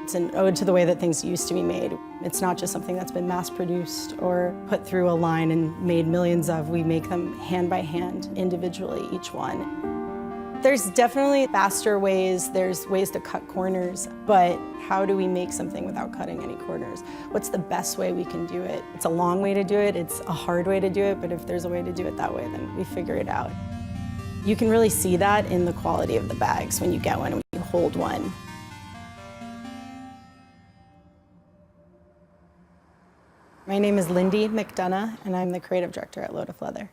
It's an ode to the way that things used to be made. It's not just something that's been mass-produced or put through a line and made millions of. We make them hand by hand, individually, each one. There's definitely faster ways, there's ways to cut corners, but how do we make something without cutting any corners? What's the best way we can do it? It's a long way to do it, it's a hard way to do it, but if there's a way to do it that way, then we figure it out. You can really see that in the quality of the bags when you get one, when you hold one. My name is Lindy McDonough, and I'm the creative director at Lotif Leather.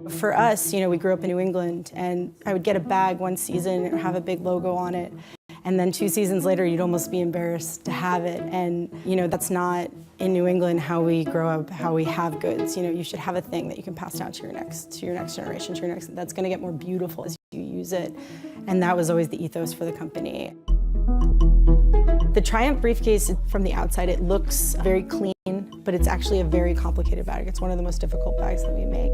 For us, we grew up in New England, and I would get a bag one season and have a big logo on it, and then 2 seasons later, you'd almost be embarrassed to have it. And that's not in New England how we grow up, how we have goods. You should have a thing that you can pass down to your next generation, that's going to get more beautiful as you use it. And that was always the ethos for the company. The Triumph briefcase, from the outside, it looks very clean, but it's actually a very complicated bag. It's one of the most difficult bags that we make.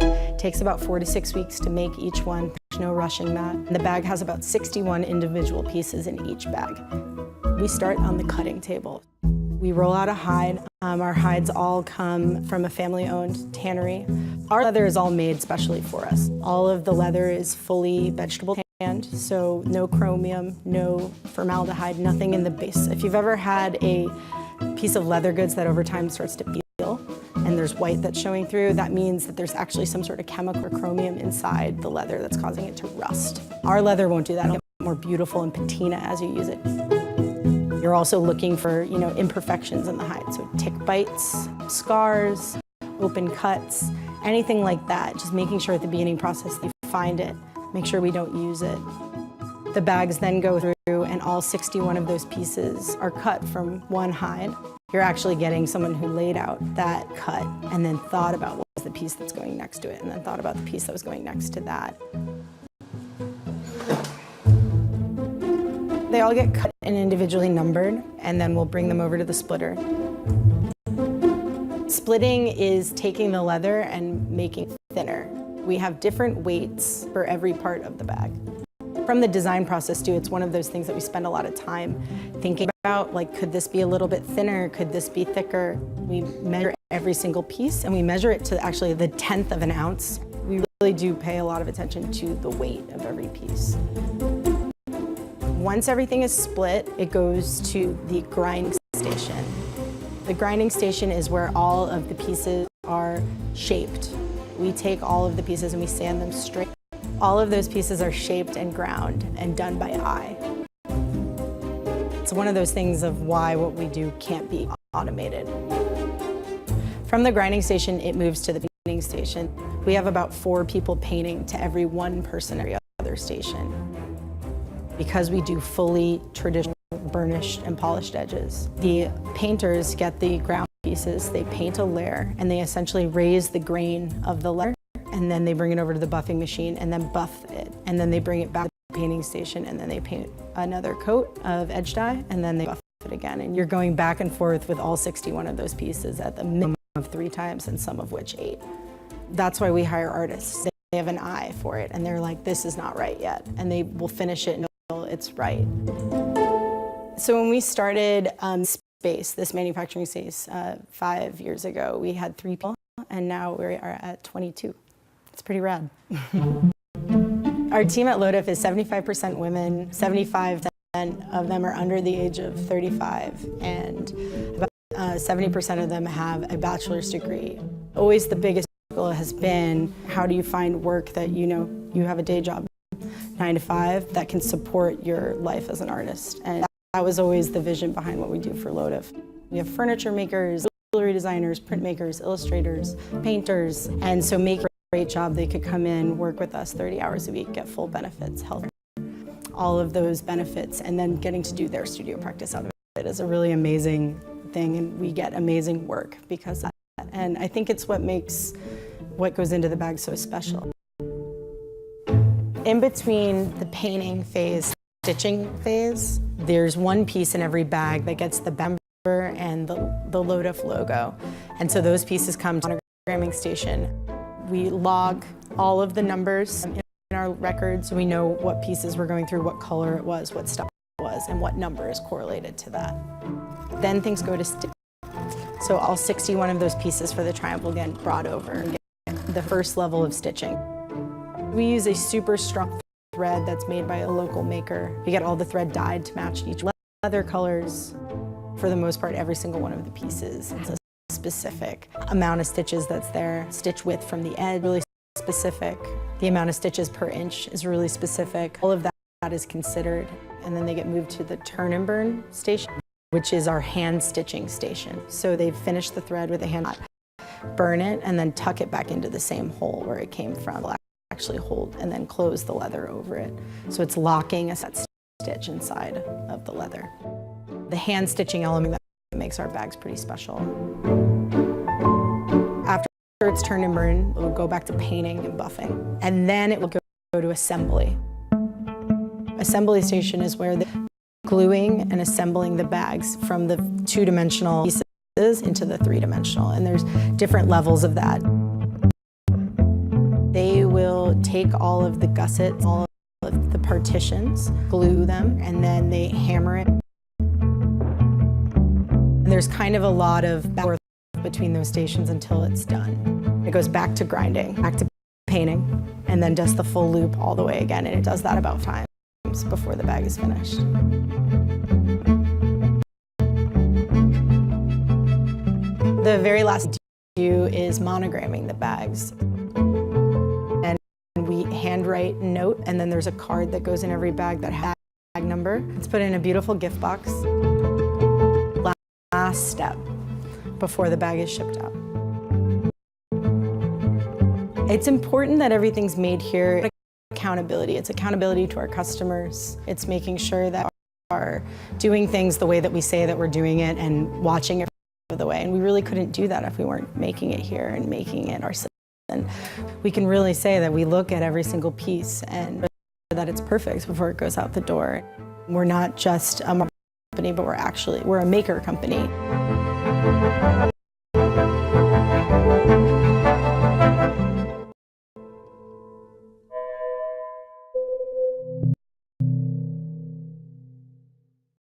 It takes about 4 to 6 weeks to make each one. There's no rushing that. The bag has about 61 individual pieces in each bag. We start on the cutting table. We roll out a hide. Our hides all come from a family-owned tannery. Our leather is all made specially for us. All of the leather is fully vegetable tanned, so no chromium, no formaldehyde, nothing in the base. If you've ever had a piece of leather goods that over time starts to peel, and there's white that's showing through, that means that there's actually some sort of chemical or chromium inside the leather that's causing it to rust. Our leather won't do that. It'll get more beautiful and patina as you use it. You're also looking for, imperfections in the hide, so tick bites, scars, open cuts, anything like that. Just making sure at the beginning process that you find it, make sure we don't use it. The bags then go through, and all 61 of those pieces are cut from one hide. You're actually getting someone who laid out that cut and then thought about what was the piece that's going next to it, and then thought about the piece that was going next to that. They all get cut and individually numbered, and then we'll bring them over to the splitter. Splitting is taking the leather and making it thinner. We have different weights for every part of the bag. From the design process too, it's one of those things that we spend a lot of time thinking about, like, could this be a little bit thinner? Could this be thicker? We measure every single piece, and we measure it to actually the 1/10 of an ounce. We really do pay a lot of attention to the weight of every piece. Once everything is split, it goes to the grinding station. The grinding station is where all of the pieces are shaped. We take all of the pieces and we sand them straight. All of those pieces are shaped and ground and done by eye. It's one of those things of why what we do can't be automated. From the grinding station, it moves to the painting station. We have about 4 people painting to every 1 person every other station. Because we do fully traditional burnished and polished edges, the painters get the ground pieces, they paint a layer, and they essentially raise the grain of the layer, and then they bring it over to the buffing machine and then buff it. And then they bring it back to the painting station, and then they paint another coat of edge dye, and then they buff it again. And you're going back and forth with all 61 of those pieces at the minimum of 3 times, and some of which 8. That's why we hire artists. They have an eye for it, and they're like, this is not right yet. And they will finish it until it's right. So when we started this manufacturing space 5 years ago, we had 3 people, and now we are at 22. It's pretty rad. Our team at Lotif is 75% women, 75% of them are under the age of 35, and about 70% of them have a bachelor's degree. Always the biggest struggle has been, how do you find work that you have a day job, 9 to 5, that can support your life as an artist. And that was always the vision behind what we do for Lotif. We have furniture makers, jewelry designers, printmakers, illustrators, painters, and so make a great job. They could come in, work with us 30 hours a week, get full benefits, health, all of those benefits, and then getting to do their studio practice out of it is a really amazing thing, and we get amazing work because of that. And I think it's what makes what goes into the bag so special. In between the painting phase, stitching phase, there's 1 piece in every bag that gets the bember and the Lotif logo. And so those pieces come to our monogramming station. We log all of the numbers in our records. We know what pieces we're going through, what color it was, what style was and what number is correlated to that. Then things go to stitch. So all 61 of those pieces for the triumph get brought over and get the first level of stitching. We use a super strong thread that's made by a local maker. We get all the thread dyed to match each leather colors. For the most part, every single one of the pieces. It's a specific amount of stitches that's there. Stitch width from the edge, really specific. The amount of stitches per inch is really specific. All of that is considered. And then they get moved to the turn and burn station, which is our hand stitching station. So they finish the thread with a hand, burn it, and then tuck it back into the same hole where it came from. Actually hold and then close the leather over it. So it's locking a set stitch inside of the leather. The hand stitching element that makes our bags pretty special. After it's turned and burned, it will go back to painting and buffing. And then it will go to assembly. Assembly station is where they're gluing and assembling the bags from the two-dimensional pieces into the three-dimensional. And there's different levels of that. They will take all of the gussets, all of the partitions, glue them, and then they hammer it. And there's kind of a lot of back and forth between those stations until it's done. It goes back to grinding, back to painting, and then does the full loop all the way again. And it does that about 5 times before the bag is finished. The very last do is monogramming the bags. We handwrite a note, and then there's a card that goes in every bag that has a bag number. It's put in a beautiful gift box. Last step before the bag is shipped out. It's important that everything's made here. Accountability. It's accountability to our customers. It's making sure that we are doing things the way that we say that we're doing it and watching it the way. And we really couldn't do that if we weren't making it here and making it ourselves. And we can really say that we look at every single piece and that it's perfect before it goes out the door. We're not just a company, but we're a maker company.